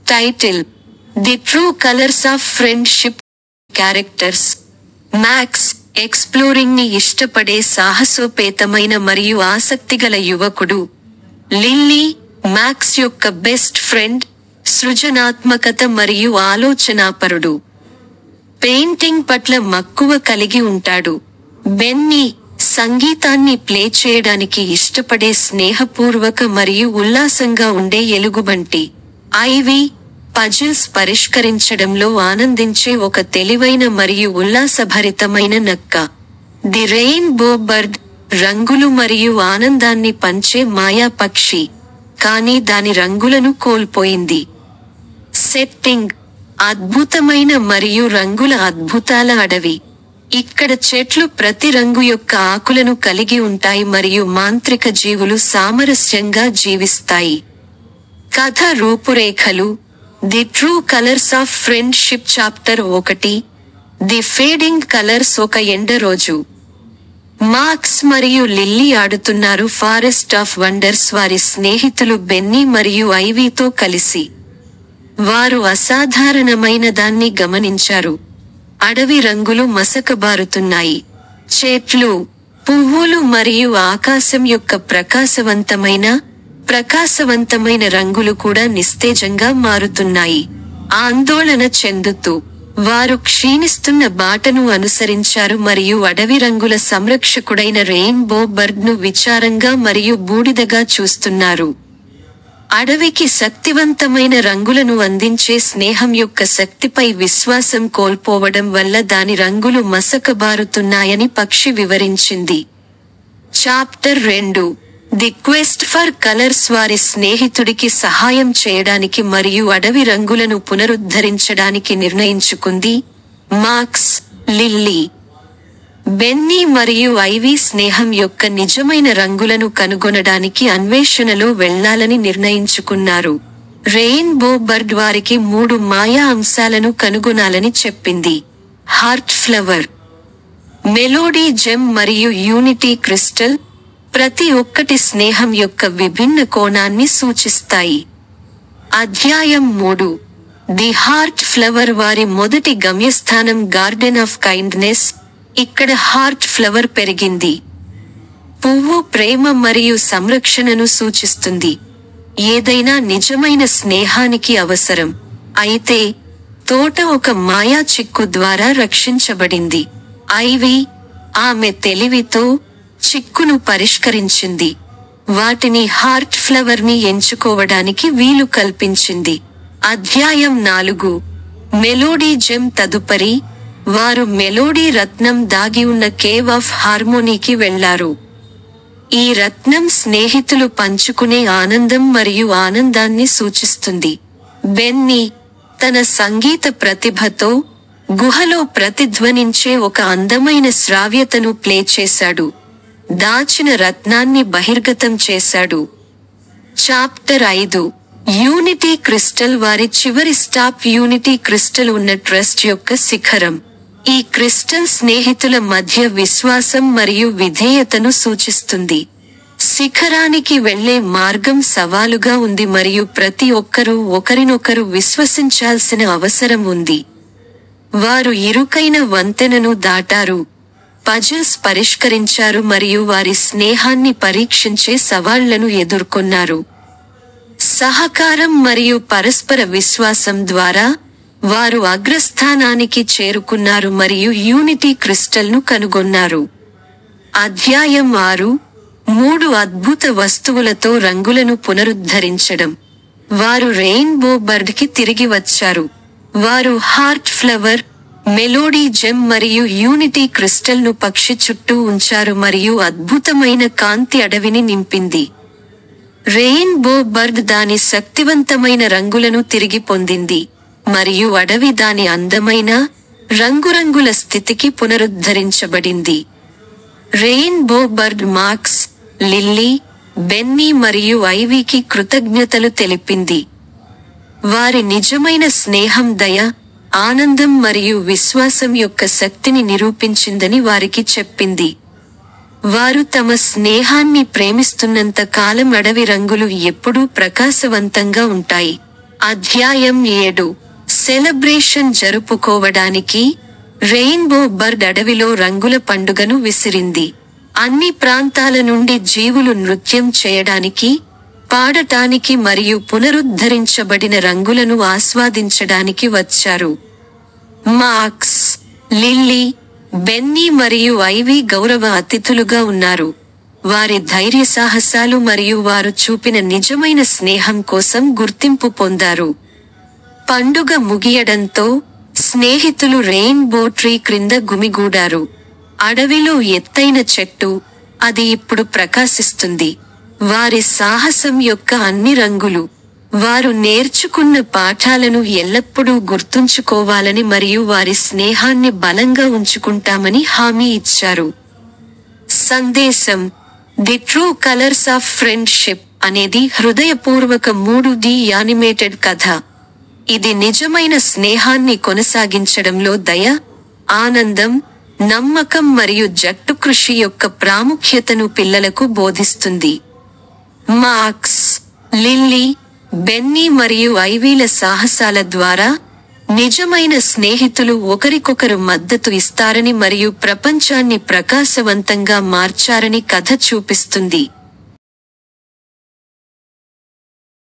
Title: the true colours of friendship. Characters: max exploring ని ఇష్టపడే సాహసోపేతమైన మరియు ఆసక్తిగల యువకుడు. లిల్లీ మ్యాక్స్ యొక్క బెస్ట్ ఫ్రెండ్, సృజనాత్మకత మరియు ఆలోచనాపరుడు. పెయింటింగ్ పట్ల మక్కువ కలిగి ఉంటాడు. బెన్నీ సంగీతాన్ని ప్లే చేయడానికి ఇష్టపడే స్నేహపూర్వక మరియు ఉల్లాసంగా ఉండే ఎలుగుబంటి. ఐవీ పజిల్స్ పరిష్కరించడంలో ఆనందించే ఒక తెలివైన మరియు ఉల్లాసభరితమైన నక్క. ది రెయిన్బో బర్డ్ రంగులు మరియు ఆనందాన్ని పంచే మాయా పక్షి, కానీ దాని రంగులను కోల్పోయింది. సెట్టింగ్: అద్భుతమైన మరియు రంగుల అద్భుతాల అడవి. ఇక్కడ చెట్లు ప్రతి రంగు యొక్క ఆకులను కలిగి ఉంటాయి మరియు మాంత్రిక జీవులు సామరస్యంగా జీవిస్తాయి. కథ రూపురేఖలు: the true colours of friendship. Chapter 1: the fading colours. ఒక ఎండ రోజు మాక్స్ మరియు లిల్లీ ఆడుతున్నారు ఫారెస్ట్ ఆఫ్ వండర్స్ వారి స్నేహితులు బెన్నీ మరియు ఐవీతో కలిసి. వారు అసాధారణమైన దాన్ని గమనించారు. అడవి రంగులు మసకబారుతున్నాయి. చెట్లు, పువ్వులు మరియు ఆకాశం యొక్క ప్రకాశవంతమైన రంగులు కూడా నిస్తేజంగా మారుతున్నాయి. ఆందోళన చెందుతూ వారు క్షీణిస్తున్న బాటను అనుసరించారు మరియు అడవి రంగుల సంరక్షకుడైన రెయిన్బో బర్డ్ ను విచారంగా మరియు బూడిదగా చూస్తున్నారు. అడవికి శక్తివంతమైన రంగులను అందించే స్నేహం యొక్క శక్తిపై విశ్వాసం కోల్పోవడం వల్ల దాని రంగులు మసకబారుతున్నాయని పక్షి వివరించింది. Chapter 2: the quest for colours. వారి స్నేహితుడికి సహాయం చేయడానికి మరియు అడవి రంగులను పునరుద్ధరించడానికి నిర్ణయించుకుంది. మాక్స్, లిల్లీ, బెన్నీ మరియు ఐవీ స్నేహం యొక్క నిజమైన రంగులను కనుగొనడానికి అన్వేషణలో వెళ్లాలని నిర్ణయించుకున్నారు. రెయిన్బో బర్డ్ వారికి 3 మాయా అంశాలను కనుగొనాలని చెప్పింది: హార్ట్ ఫ్లవర్, మెలోడీ జెమ్ మరియు యూనిటీ క్రిస్టల్. ప్రతి ఒక్కటి స్నేహం యొక్క విభిన్న కోణాన్ని సూచిస్తాయి. అధ్యాయం 3: ది హార్ట్ ఫ్లవర్. వారి మొదటి గమ్యస్థానం గార్డెన్ ఆఫ్ కైండ్నెస్. ఇక్కడ హార్ట్ ఫ్లవర్ పెరిగింది. పువ్వు ప్రేమ మరియు సంరక్షణను సూచిస్తుంది. ఏదైనా నిజమైన స్నేహానికి అవసరం. అయితే తోట ఒక మాయా చిక్కు ద్వారా రక్షించబడింది. ఐవీ ఆమె తెలివితో చిక్కును పరిష్కరించింది. వాటిని హార్ట్ ఫ్లవర్ ని ఎంచుకోవడానికి వీలు కల్పించింది. అధ్యాయం 4: మెలోడీ జెమ్. తదుపరి వారు మెలోడీ రత్నం దాగి ఉన్న కేవ్ ఆఫ్ హార్మోనీకి వెళ్లారు. ఈ రత్నం స్నేహితులు పంచుకునే ఆనందం మరియు ఆనందాన్ని సూచిస్తుంది. బెన్నీ తన సంగీత ప్రతిభతో గుహలో ప్రతిధ్వనించే ఒక అందమైన శ్రావ్యతను ప్లే చేశాడు. దాచిన రత్నాన్ని బహిర్గతం చేశాడు. Chapter 5: unity crystal. వారి చివరి స్టాప్ యూనిటీ క్రిస్టల్ ఉన్న ట్రస్ట్ యొక్క శిఖరం. ఈ క్రిస్టల్ స్నేహితుల మధ్య విశ్వాసం మరియు విధేయతను సూచిస్తుంది. శిఖరానికి వెళ్లే మార్గం సవాలుగా ఉంది మరియు ప్రతి ఒక్కరూ ఒకరినొకరు విశ్వసించాల్సిన అవసరం ఉంది. వారు ఇరుకైన వంతెనను దాటారు, పజిల్స్ పరిష్కరించారు మరియు వారి స్నేహాన్ని పరీక్షించే సవాళ్లను ఎదుర్కొన్నారు. సహకారం మరియు పరస్పర విశ్వాసం ద్వారా వారు అగ్రస్థానానికి చేరుకున్నారు మరియు యూనిటీ క్రిస్టల్ ను కనుగొన్నారు. అధ్యాయం 6: 3 అద్భుత వస్తువులతో రంగులను పునరుద్ధరించడం. వారు రెయిన్బో బర్డ్ కి తిరిగి వచ్చారు. వారు హార్ట్ ఫ్లవర్, మెలోడీ జెమ్ మరియు యూనిటీ క్రిస్టల్ ను పక్షి చుట్టూ ఉంచారు మరియు అద్భుతమైన కాంతి అడవిని నింపింది. రెయిన్బో బర్డ్ దాని శక్తివంతమైన రంగులను తిరిగి పొందింది మరియు అడవి దాని అందమైన, రంగురంగుల స్థితికి పునరుద్ధరించబడింది. Rainbow bird Max, Lily, Benny మరియు ఐవీకి కృతజ్ఞతలు తెలిపింది. వారి నిజమైన స్నేహం దయ, ఆనందం మరియు విశ్వాసం యొక్క శక్తిని నిరూపించిందని వారికి చెప్పింది. వారు తమ స్నేహాన్ని ప్రేమిస్తున్నంత కాలం అడవి రంగులు ఎప్పుడూ ప్రకాశవంతంగా ఉంటాయి. అధ్యాయం 7. సెలబ్రేషన్ జరుపుకోవడానికి రెయిన్బో బర్డ్ అడవిలో రంగుల పండుగను విసిరింది. అన్ని ప్రాంతాల నుండి జీవులు నృత్యం చేయడానికి, పాడటానికి మరియు పునరుద్ధరించబడిన రంగులను ఆస్వాదించడానికి వచ్చారు. మాక్స్, లిల్లీ, బెన్నీ మరియు ఐవీ గౌరవ అతిథులుగా ఉన్నారు. వారి ధైర్యసాహసాలు మరియు వారు చూపిన నిజమైన స్నేహం కోసం గుర్తింపు పొందారు. పండుగ ముగియడంతో స్నేహితులు రెయిన్బో ట్రీ క్రింద గుమిగూడారు. అడవిలో ఎత్తైన చెట్టు, అది ఇప్పుడు ప్రకాశిస్తుంది. వారి సాహసం యొక్క అన్ని రంగులు, వారు నేర్చుకున్న పాఠాలను ఎల్లప్పుడూ గుర్తుంచుకోవాలని మరియు వారి స్నేహాన్ని బలంగా ఉంచుకుంటామని హామీ ఇచ్చారు. సందేశం: the true colours of friendship అనేది హృదయపూర్వక 3D యానిమేటెడ్ కథ. ఇది నిజమైన స్నేహాన్ని కొనసాగించడంలో దయ, ఆనందం, నమ్మకం మరియు జట్టు కృషి యొక్క ప్రాముఖ్యతను పిల్లలకు బోధిస్తుంది. మాక్స్, లిల్లీ, బెన్నీ మరియు ఐవీల సాహసాల ద్వారా నిజమైన స్నేహితులు ఒకరికొకరు మద్దతు ఇస్తారని మరియు ప్రపంచాన్ని ప్రకాశవంతంగా మార్చారని కథ చూపిస్తుంది.